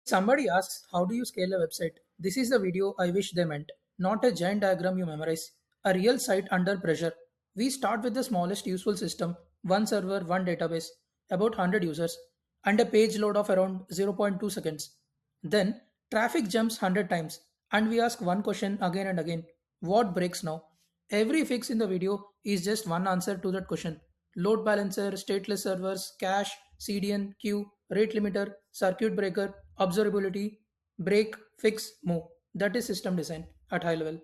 Somebody asks, how do you scale a website? This is the video I wish they meant. Not a giant diagram you memorize, a real site under pressure. We start with the smallest useful system, one server, one database, about 100 users, and a page load of around zero point 0.2 seconds. Then, traffic jumps 100 times, and we ask one question again and again: what breaks now? Every fix in the video is just one answer to that question: load balancer, stateless servers, cache, CDN, queue, rate limiter, circuit breaker, observability, break, fix, move. That is system design at high level.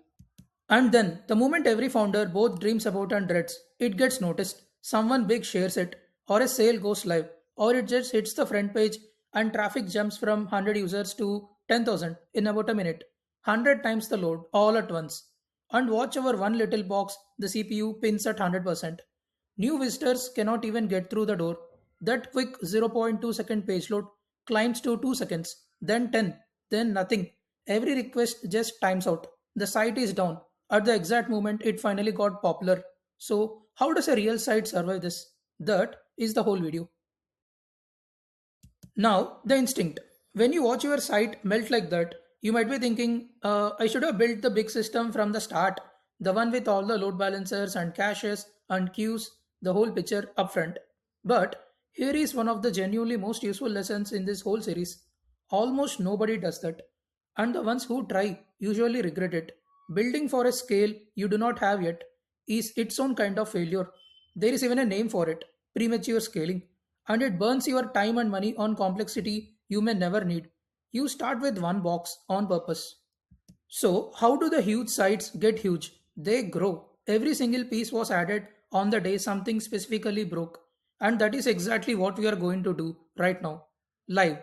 And then, the moment every founder both dreams about and dreads, it gets noticed, someone big shares it, or a sale goes live, or it just hits the front page and traffic jumps from 100 users to 10,000 in about a minute. 100 times the load all at once. And watch our one little box, the CPU pins at 100%. New visitors cannot even get through the door. That quick zero point 0.2 second page load climbs to 2 seconds, then 10, then nothing. Every request just times out. The site is down at the exact moment it finally got popular. So, how does a real site survive this? That is the whole video. Now, the instinct. When you watch your site melt like that, you might be thinking, I should have built the big system from the start, the one with all the load balancers and caches and queues, the whole picture upfront. But here is one of the genuinely most useful lessons in this whole series. Almost nobody does that, and the ones who try usually regret it. Building for a scale you do not have yet is its own kind of failure. There is even a name for it: premature scaling, and it burns your time and money on complexity you may never need. You start with one box on purpose. So, how do the huge sites get huge? They grow. Every single piece was added on the day something specifically broke. And that is exactly what we are going to do right now. Live.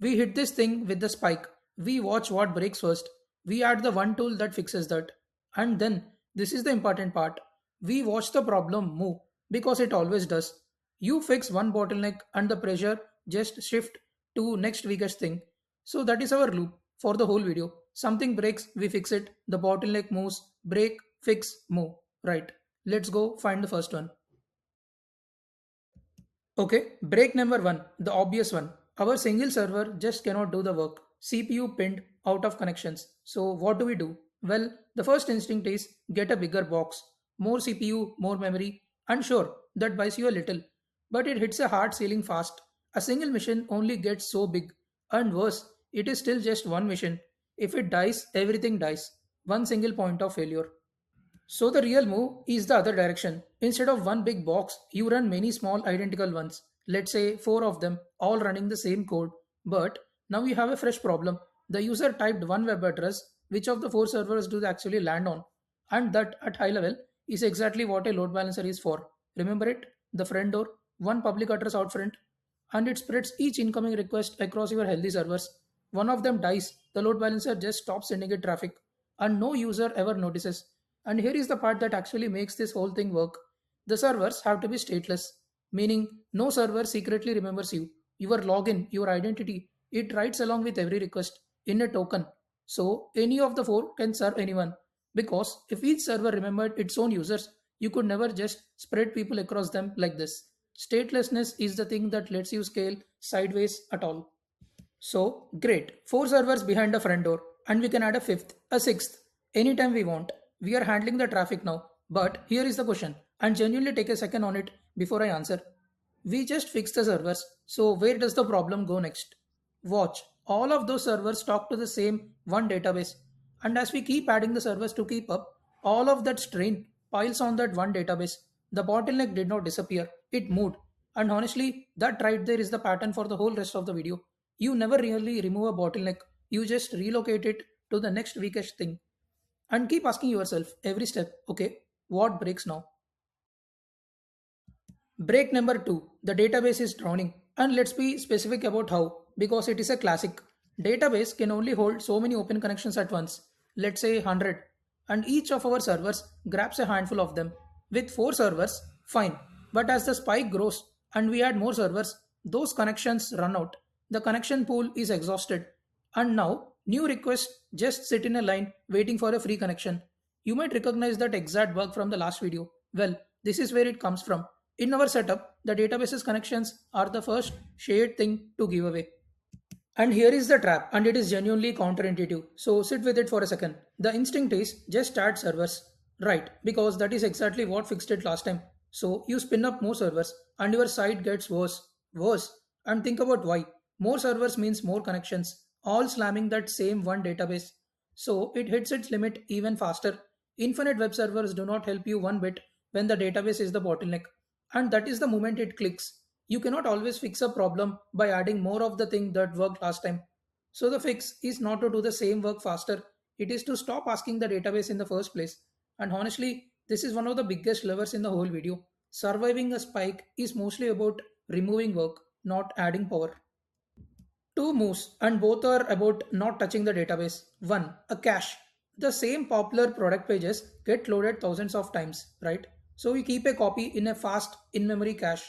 We hit this thing with the spike. We watch what breaks first. We add the one tool that fixes that. And then, this is the important part. We watch the problem move because it always does. You fix one bottleneck and the pressure just shift to next weakest thing. So that is our loop for the whole video. Something breaks, we fix it. The bottleneck moves, break, fix, move. Right. Let's go find the first one. Okay, break number one, the obvious one. Our single server just cannot do the work. CPU pinned out of connections. So what do we do? Well, the first instinct is get a bigger box. More CPU, more memory, and sure, that buys you a little. But it hits a hard ceiling fast. A single machine only gets so big. And worse, it is still just one machine. If it dies, everything dies. One single point of failure. So the real move is the other direction. Instead of one big box, you run many small identical ones. Let's say four of them, all running the same code. But now you have a fresh problem. The user typed one web address. Which of the four servers do they actually land on? And that at high level is exactly what a load balancer is for. Remember it? The front door, one public address out front, and it spreads each incoming request across your healthy servers. One of them dies, the load balancer just stops sending it traffic, and no user ever notices. And here is the part that actually makes this whole thing work. The servers have to be stateless, meaning no server secretly remembers you. Your login, your identity, it writes along with every request in a token. So any of the four can serve anyone. Because if each server remembered its own users, you could never just spread people across them like this. Statelessness is the thing that lets you scale sideways at all. So, great. Four servers behind the front door, and we can add a fifth, a sixth, anytime we want. We are handling the traffic now. But here is the question, and genuinely take a second on it before I answer. We just fixed the servers, so where does the problem go next? Watch. All of those servers talk to the same one database. And as we keep adding the servers to keep up, all of that strain piles on that one database. The bottleneck did not disappear, it moved. And honestly, that right there is the pattern for the whole rest of the video. You never really remove a bottleneck, you just relocate it to the next weakest thing. And keep asking yourself every step, okay, what breaks now? Break number two, the database is drowning. And let's be specific about how, because it is a classic. Database can only hold so many open connections at once, let's say 100, and each of our servers grabs a handful of them. With four servers, fine, but as the spike grows and we add more servers, those connections run out. The connection pool is exhausted, and now new requests just sit in a line waiting for a free connection. You might recognize that exact bug from the last video. Well, this is where it comes from. In our setup, the database's connections are the first shared thing to give away. And here is the trap, and it is genuinely counterintuitive. So sit with it for a second. The instinct is just add servers. Right, because that is exactly what fixed it last time. So you spin up more servers and your site gets worse. Worse. And think about why. More servers means more connections, all slamming that same one database. So it hits its limit even faster. Infinite web servers do not help you one bit when the database is the bottleneck. And that is the moment it clicks. You cannot always fix a problem by adding more of the thing that worked last time. So the fix is not to do the same work faster, it is to stop asking the database in the first place. And honestly, this is one of the biggest levers in the whole video. Surviving a spike is mostly about removing work, not adding power. Two moves, and both are about not touching the database. One, a cache. The same popular product pages get loaded thousands of times, right? So we keep a copy in a fast in memory cache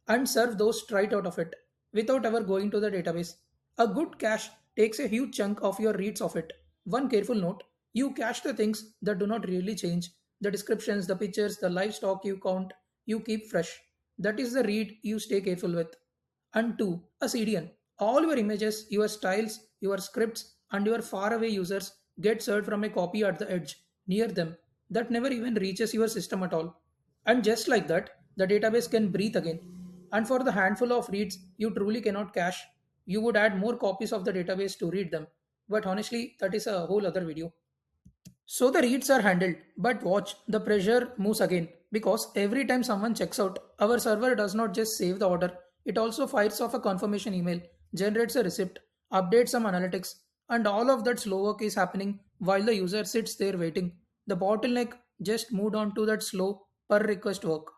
and serve those right out of it without ever going to the database. A good cache takes a huge chunk of your reads of it. One careful note, you cache the things that do not really change. The descriptions, the pictures, the livestock you count, you keep fresh. That is the read you stay careful with. And two, a CDN. All your images, your styles, your scripts, and your faraway users get served from a copy at the edge, near them, that never even reaches your system at all. And just like that, the database can breathe again. And for the handful of reads you truly cannot cache, you would add more copies of the database to read them. But honestly, that is a whole other video. So the reads are handled, but watch, the pressure moves again because every time someone checks out, our server does not just save the order, it also fires off a confirmation email, generates a receipt, updates some analytics, and all of that slow work is happening while the user sits there waiting. The bottleneck just moved on to that slow per request work.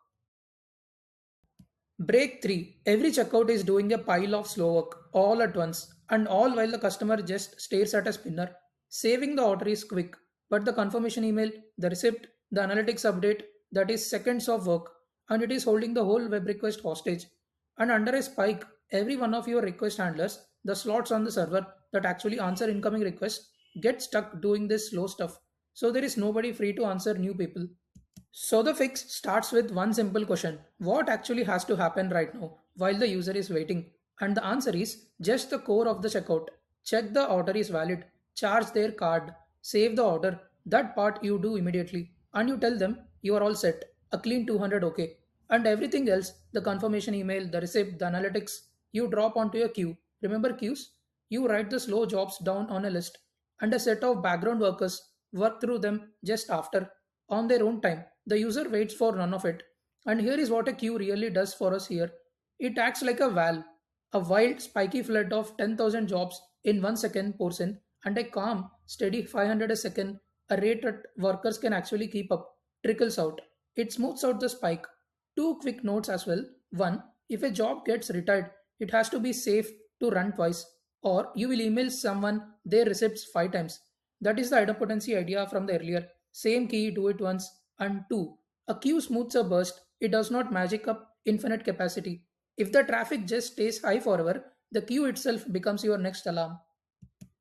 Break 3. Every checkout is doing a pile of slow work all at once, and all while the customer just stares at a spinner. Saving the order is quick, but the confirmation email, the receipt, the analytics update, that is seconds of work, and it is holding the whole web request hostage. And under a spike, every one of your request handlers, the slots on the server that actually answer incoming requests, get stuck doing this slow stuff. So there is nobody free to answer new people. So the fix starts with one simple question. What actually has to happen right now while the user is waiting? And the answer is just the core of the checkout. Check the order is valid, charge their card, save the order. That part you do immediately. And you tell them you are all set. A clean 200 okay. And everything else, the confirmation email, the receipt, the analytics, you drop onto your queue. Remember queues? You write the slow jobs down on a list and a set of background workers work through them just after on their own time. The user waits for none of it. And here is what a queue really does for us here. It acts like a valve, a wild, spiky flood of 10,000 jobs in 1 second pours in, and a calm, steady 500 a second, a rate that workers can actually keep up, trickles out. It smooths out the spike. Two quick notes as well. One, if a job gets retired, it has to be safe to run twice, or you will email someone their receipts 5 times. That is the idempotency idea from the earlier. Same key, do it once. And two, a queue smooths a burst. It does not magic up infinite capacity. If the traffic just stays high forever, the queue itself becomes your next alarm.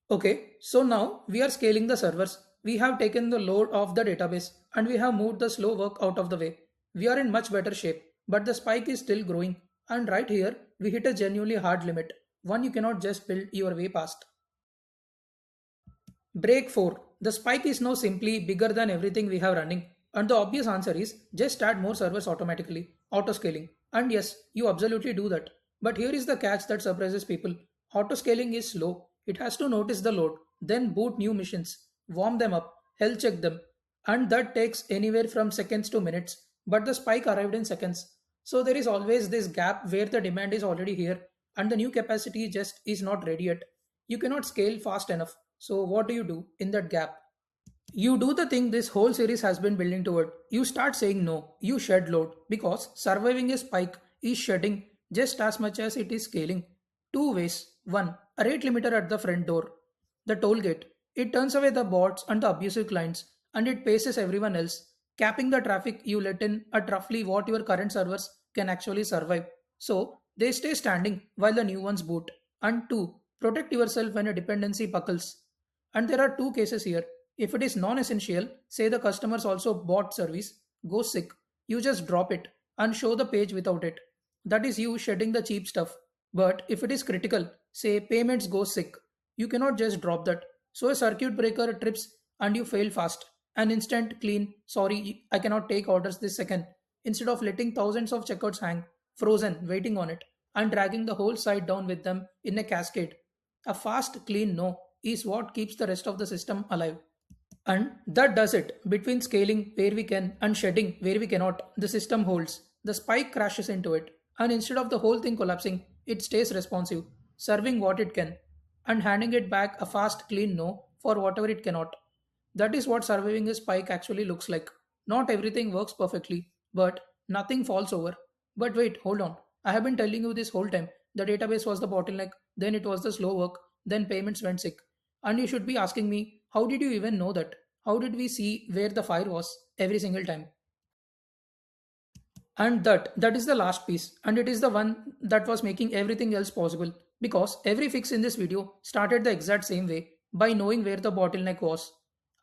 Okay, so now we are scaling the servers. We have taken the load off the database and we have moved the slow work out of the way. We are in much better shape, but the spike is still growing. And right here, we hit a genuinely hard limit, one you cannot just build your way past. Break 4. The spike is now simply bigger than everything we have running. And the obvious answer is just add more servers automatically, auto scaling. And yes, you absolutely do that. But here is the catch that surprises people. Auto scaling is slow. It has to notice the load, then boot new machines, warm them up, health check them. And that takes anywhere from seconds to minutes. But the spike arrived in seconds. So there is always this gap where the demand is already here and the new capacity just is not ready yet. You cannot scale fast enough. So what do you do in that gap? You do the thing this whole series has been building toward. You start saying no, you shed load because surviving a spike is shedding just as much as it is scaling. Two ways. One, a rate limiter at the front door, the toll gate. It turns away the bots and the abusive clients and it paces everyone else, capping the traffic you let in at roughly what your current servers can actually survive. So they stay standing while the new ones boot. And two, protect yourself when a dependency buckles. And there are two cases here. If it is non essential, say the customers also bought service, go sick, you just drop it and show the page without it. That is you shedding the cheap stuff. But if it is critical, say payments go sick. You cannot just drop that. So a circuit breaker trips and you fail fast. An instant clean, sorry, I cannot take orders this second. Instead of letting thousands of checkouts hang, frozen, waiting on it, and dragging the whole site down with them in a cascade. A fast, clean no is what keeps the rest of the system alive. And that does it. Between scaling where we can and shedding where we cannot, the system holds. The spike crashes into it, and instead of the whole thing collapsing, it stays responsive, serving what it can, and handing it back a fast, clean no for whatever it cannot. That is what surviving a spike actually looks like. Not everything works perfectly, but nothing falls over. But wait, hold on. I have been telling you this whole time. The database was the bottleneck, then it was the slow work, then payments went sick. And you should be asking me, how did you even know that? How did we see where the fire was every single time? And that is the last piece, and it is the one that was making everything else possible, because every fix in this video started the exact same way, by knowing where the bottleneck was.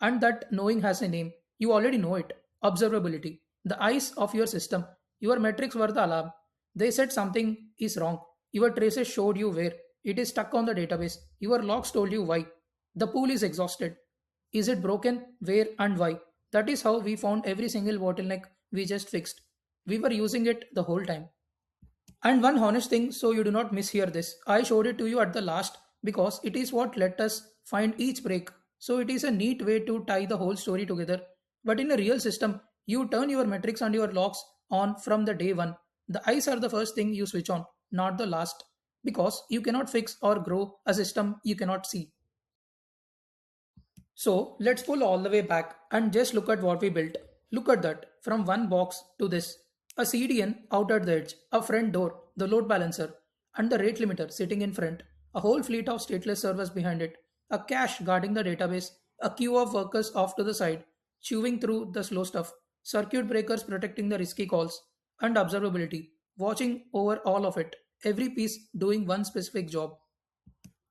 And that knowing has a name. You already know it: observability. The eyes of your system. Your metrics were the alarm. They said something is wrong. Your traces showed you where it is stuck on the database. Your logs told you why. The pool is exhausted. Is it broken? Where and why? That is how we found every single bottleneck we just fixed. We were using it the whole time. And one honest thing, so you do not mishear this, I showed it to you at the last because it is what let us find each break. So it is a neat way to tie the whole story together. But in a real system, you turn your metrics and your logs on from the day one. The eyes are the first thing you switch on, not the last. Because you cannot fix or grow a system you cannot see. So let's pull all the way back and just look at what we built. Look at that, from one box to this. A CDN out at the edge, a front door, the load balancer, and the rate limiter sitting in front, a whole fleet of stateless servers behind it, a cache guarding the database, a queue of workers off to the side, chewing through the slow stuff, circuit breakers protecting the risky calls, and observability, watching over all of it, every piece doing one specific job.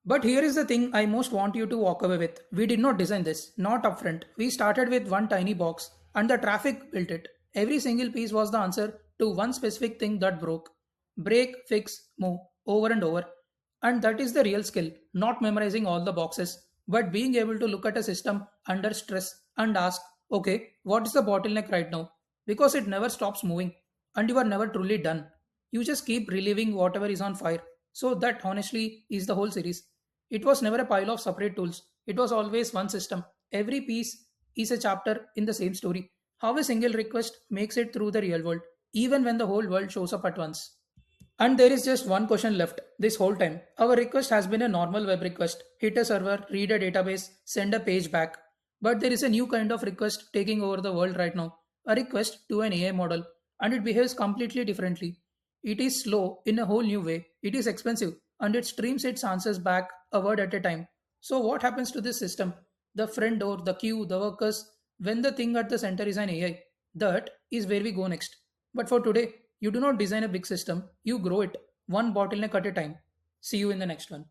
But here is the thing I most want you to walk away with. We did not design this, not upfront. We started with one tiny box and the traffic built it. Every single piece was the answer to one specific thing that broke. Break, fix, move, over and over. And that is the real skill, not memorizing all the boxes, but being able to look at a system under stress and ask, okay, what is the bottleneck right now? Because it never stops moving and you are never truly done. You just keep reliving whatever is on fire. So, that honestly is the whole series. It was never a pile of separate tools, it was always one system. Every piece is a chapter in the same story. How a single request makes it through the real world, even when the whole world shows up at once. And there is just one question left this whole time. Our request has been a normal web request: hit a server, read a database, send a page back. But there is a new kind of request taking over the world right now: a request to an AI model, and it behaves completely differently. It is slow in a whole new way, it is expensive, and it streams its answers back a word at a time. So, what happens to this system? The front door, the queue, the workers, when the thing at the center is an AI? That is where we go next. But for today, you do not design a big system, you grow it one bottleneck at a time. See you in the next one.